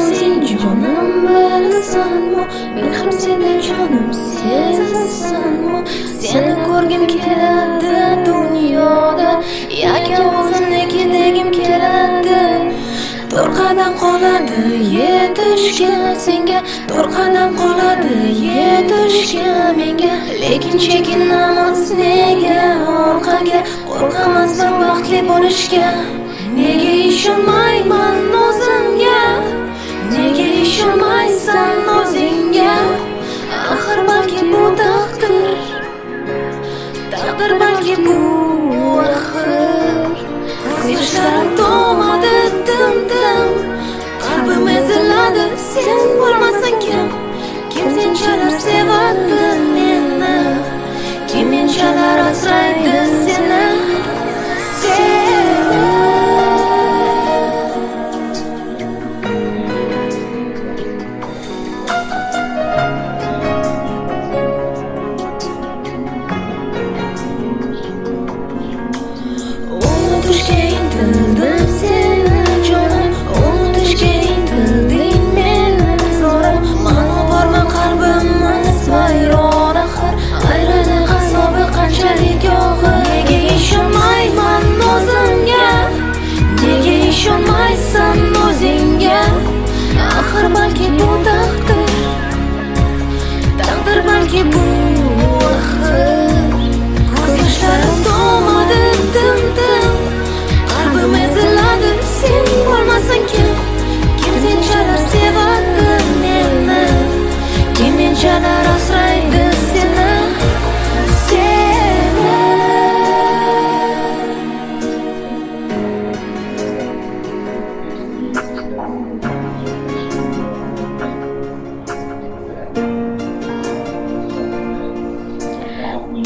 sen canım bilasanmi? Men ham seni jonim sezasanmi? Seni ko'rgim keladi dunyoda, yoki o'zimniki degim keladi. To'rt qadam qoladi yetishga senga, to'rt qadam qoladi yetishga menga. Lekin chekinamiz nega orqaga, qo'rqamasdan baxtli bo'lishga. Nega ishonmayman o'zimga, nega ishonmaysan o'zingga? Axir balki bu taqdir, taqdir balki bu axir. Ko'z yoshlarim to'madi dim-dim, qalbim eziladi sen bo'lmasang kim? Kim senchalar sevadi meni, kim menchalar asraydi seni? Unutishga intildim seni jonim, unutishga intilding meni zorim. Manu bormi qalbimiz vayron axir, ayriliq azobi qanchalik og'ir. Nega ishonmayman o'zimga, nega ishonmaysan o'zingga? Axir balki bu taqdir, taqdir balki bu axir. Ko'z yoshlarim to'madi dim-dim, qalbim eziladi sen bo'lmasang kim? Kim senchalar sevadi meni, kim menchalar asraydi seni?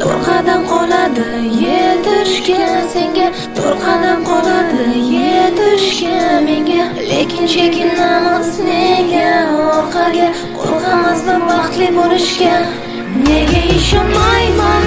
To'rt qadam qoladi yetishga senga, to'rt qadam qoladi yetishga menga. Lekin chekinamiz nega orqaga, qo'rqamasdan baxtli bo'lishga. Nega ishonmayman